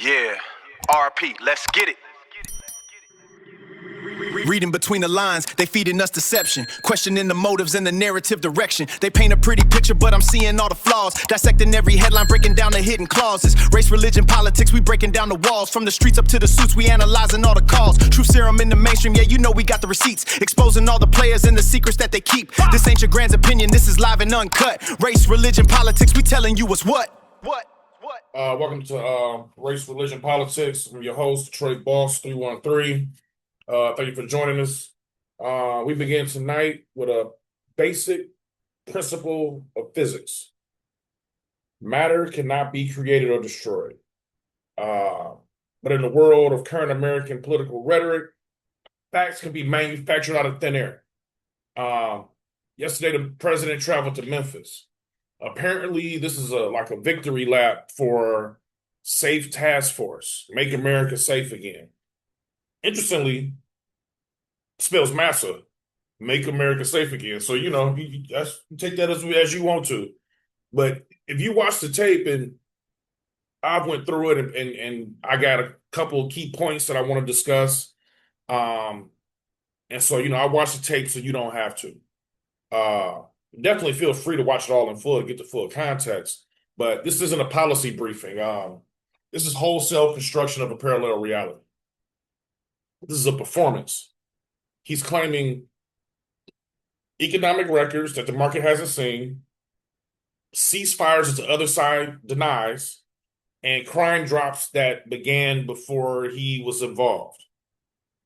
Yeah, RP, let's get it. Reading between the lines, they feeding us deception, questioning the motives and the narrative direction. They paint a pretty picture, but I'm seeing all the flaws, dissecting every headline, breaking down the hidden clauses. Race, religion, politics, we breaking down the walls. From the streets up to the suits, we analyzing all the calls. Truth serum in the mainstream, yeah, you know we got the receipts, exposing all the players and the secrets that they keep. This ain't your grand's opinion, this is live and uncut. Race, religion, politics, we telling you what's what. Welcome to Race, Religion, Politics. I'm your host, Detroit Boss 313. Thank you for joining us. We begin tonight with a basic principle of physics. Matter cannot be created or destroyed. But in the world of current American political rhetoric, facts can be manufactured out of thin air. Yesterday, the president traveled to Memphis. Apparently, this is like a victory lap for Safe Task Force, Make America Safe Again. Interestingly, spells massa, Make America Safe Again. So, you take that as you want to. But if you watch the tape, and I went through it, and I got a couple of key points that I want to discuss. And so, I watched the tape so you don't have to. Definitely feel free to watch it all in full to get the full context. But this isn't a policy briefing. This is wholesale construction of a parallel reality. This is a performance. He's claiming economic records that the market hasn't seen, ceasefires that the other side denies, and crime drops that began before he was involved.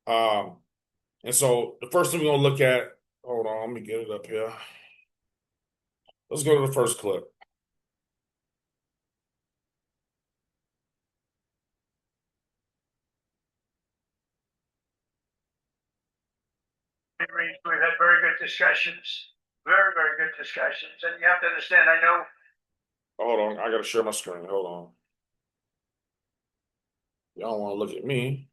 And so the first thing we're going to look at, hold on, let me get it up here. Let's go to the first clip. We've had very good discussions, very good discussions. And you have to understand, I know. Hold on, I got to share my screen. Hold on. Y'all want to look at me.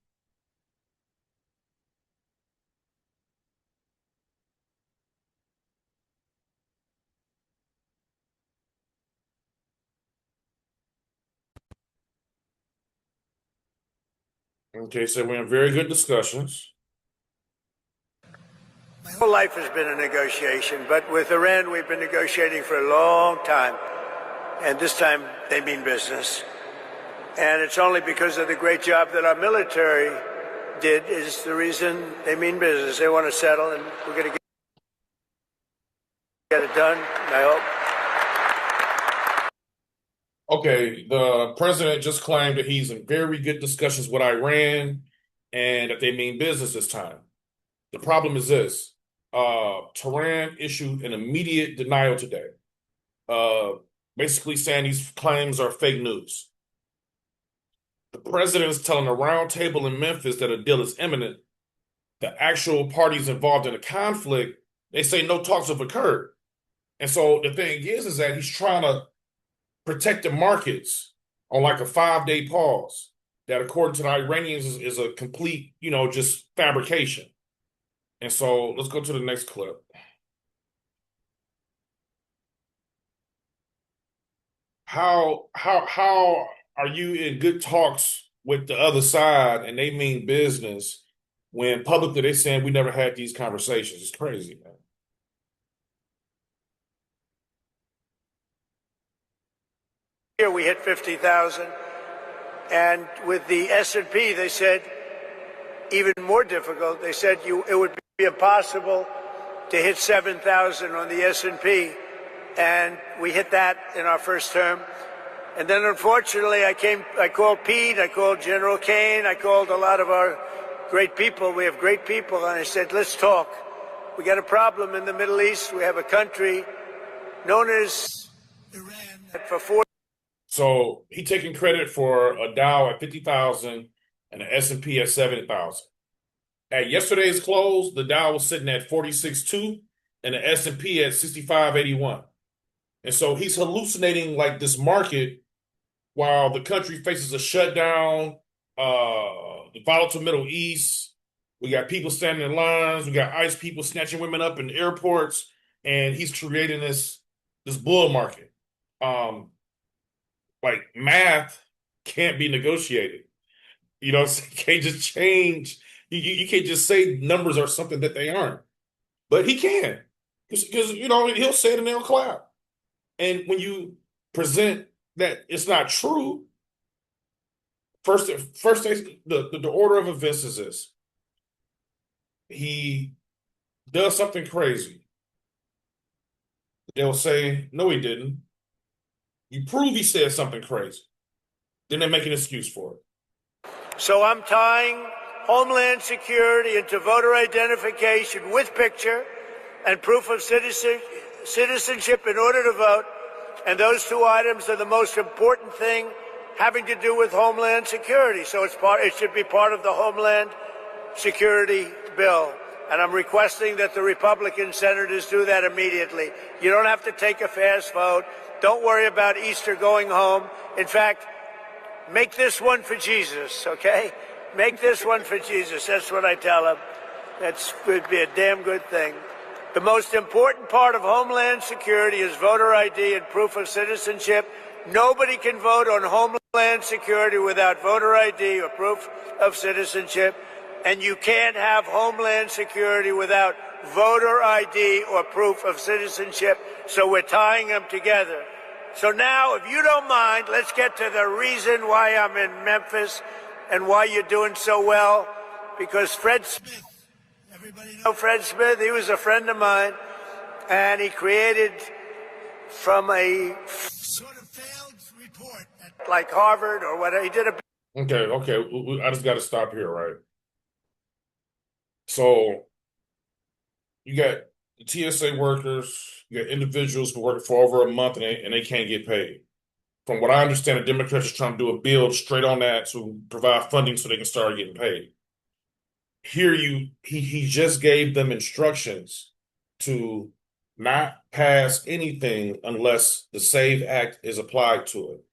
Okay, so we're in very good discussions. My whole life has been a negotiation, but with Iran, we've been negotiating for a long time. And this time, they mean business. And it's only because of the great job that our military did is the reason they mean business. They want to settle, and we're going to get it done, I hope. Okay, the president just claimed that he's in very good discussions with Iran and that they mean business this time. The problem is this. Tehran issued an immediate denial today, basically saying these claims are fake news. The president is telling a round table in Memphis that a deal is imminent. The actual parties involved in the conflict, they say no talks have occurred. And so the thing is that he's trying to protect the markets on like a 5-day pause that, according to the Iranians, is a complete, just fabrication. And so let's go to the next clip. How are you in good talks with the other side and they mean business when publicly they're saying we never had these conversations? It's crazy, man. Here we hit 50,000, and with the S&P, they said even more difficult. They said it would be impossible to hit 7,000 on the S&P, and we hit that in our first term. And then, unfortunately, I called Pete, I called General Kane, I called a lot of our great people. We have great people, and I said, let's talk. We got a problem in the Middle East. We have a country known as Iran for 4. So he taking credit for a Dow at 50,000 and an S&P at 70,000. At yesterday's close, the Dow was sitting at 46.2 and the S&P at 65.81. And so he's hallucinating like this market while the country faces a shutdown, the volatile Middle East. We got people standing in lines. We got ICE people snatching women up in airports, and he's creating this bull market. Like math can't be negotiated. You know, so you can't just change. You can't just say numbers are something that they aren't. But he can, because you know he'll say it and they'll clap. And when you present that it's not true, first the order of events is this: he does something crazy. They'll say, no, he didn't. You prove he said something crazy. Then they make an excuse for it. So I'm tying Homeland Security into voter identification with picture and proof of citizenship in order to vote. And those two items are the most important thing having to do with Homeland Security. So it should be part of the Homeland Security bill. And I'm requesting that the Republican senators do that immediately. You don't have to take a fast vote. Don't worry about Easter going home. In fact, make this one for Jesus, okay? Make this one for Jesus. That's what I tell them. That would be a damn good thing. The most important part of Homeland Security is voter ID and proof of citizenship. Nobody can vote on Homeland Security without voter ID or proof of citizenship. And you can't have Homeland Security without voter ID or proof of citizenship. So we're tying them together. So now, if you don't mind, let's get to the reason why I'm in Memphis and why you're doing so well. Because Fred Smith, everybody know Fred Smith? He was a friend of mine, and he created from a sort of failed report at like Harvard or whatever. He did a... Okay. I just got to stop here, right? So you got the TSA workers, you got individuals who work for over a month and they can't get paid. From what I understand, the Democrats are trying to do a bill straight on that to provide funding so they can start getting paid. Here he just gave them instructions to not pass anything unless the SAVE Act is applied to it.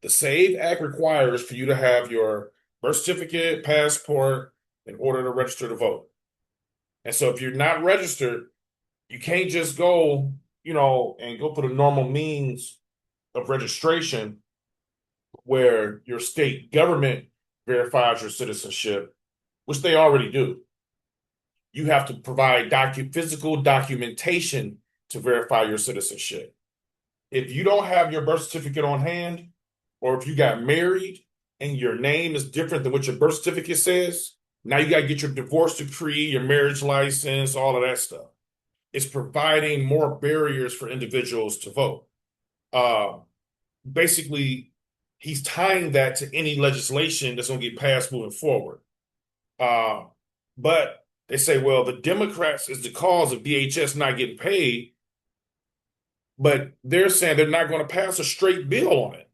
The SAVE Act requires for you to have your birth certificate, passport in order to register to vote. And so if you're not registered, you can't just go, and go through the normal means of registration where your state government verifies your citizenship, which they already do. You have to provide physical documentation to verify your citizenship. If you don't have your birth certificate on hand, or if you got married and your name is different than what your birth certificate says, now you got to get your divorce decree, your marriage license, all of that stuff. It's providing more barriers for individuals to vote. Basically, he's tying that to any legislation that's going to get passed moving forward. But they say, well, the Democrats is the cause of DHS not getting paid, but they're saying they're not going to pass a straight bill on it.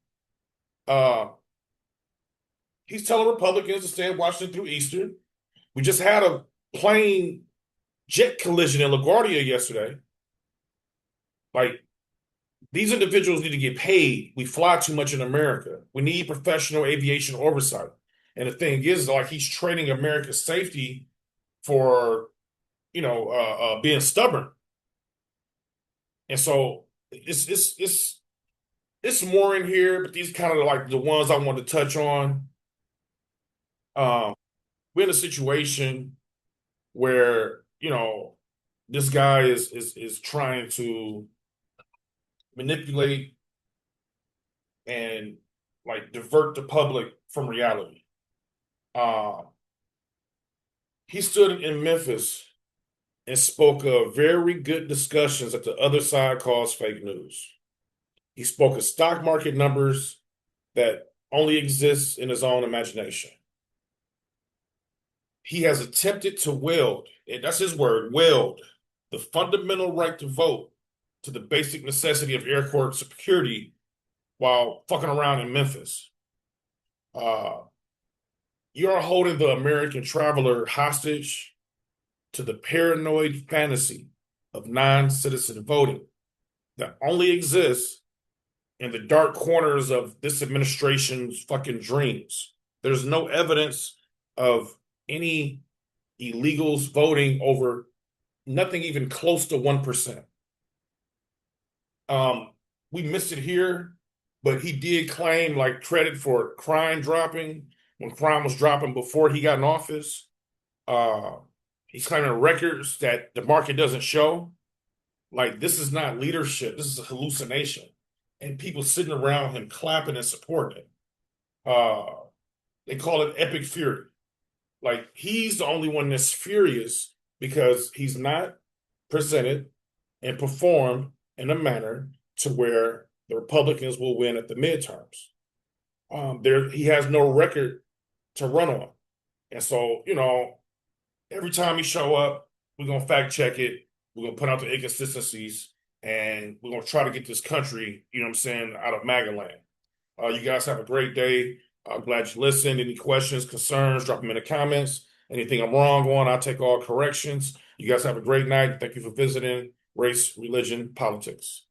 He's telling Republicans to stay in Washington through Easter. We just had a plane jet collision in LaGuardia yesterday. Like, these individuals need to get paid. We fly too much in America. We need professional aviation oversight. And the thing is, like, he's trading America's safety for, being stubborn. And so it's more in here, but these kind of like the ones I want to touch on. We're in a situation where, this guy is trying to manipulate and like divert the public from reality. He stood in Memphis and spoke of very good discussions that the other side calls fake news. He spoke of stock market numbers that only exist in his own imagination. He has attempted to weld, and that's his word, weld, the fundamental right to vote to the basic necessity of airport security while fucking around in Memphis. You are holding the American traveler hostage to the paranoid fantasy of non-citizen voting that only exists in the dark corners of this administration's fucking dreams. There's no evidence of any illegals voting over nothing even close to 1%. We missed it here but he did claim like credit for crime dropping when crime was dropping before he got in office. He's claiming records that the market doesn't show. Like, this is not leadership. This is a hallucination. And people sitting around him clapping and supporting it. They call it epic fury. Like, he's the only one that's furious because he's not presented and performed in a manner to where the Republicans will win at the midterms. He has no record to run on. And so, every time he show up, we're going to fact check it. We're going to point out the inconsistencies, and we're going to try to get this country, out of MAGA land. You guys have a great day. I'm glad you listened. Any questions, concerns, drop them in the comments. Anything I'm wrong on, I'll take all corrections. You guys have a great night. Thank you for visiting Race, Religion, Politics.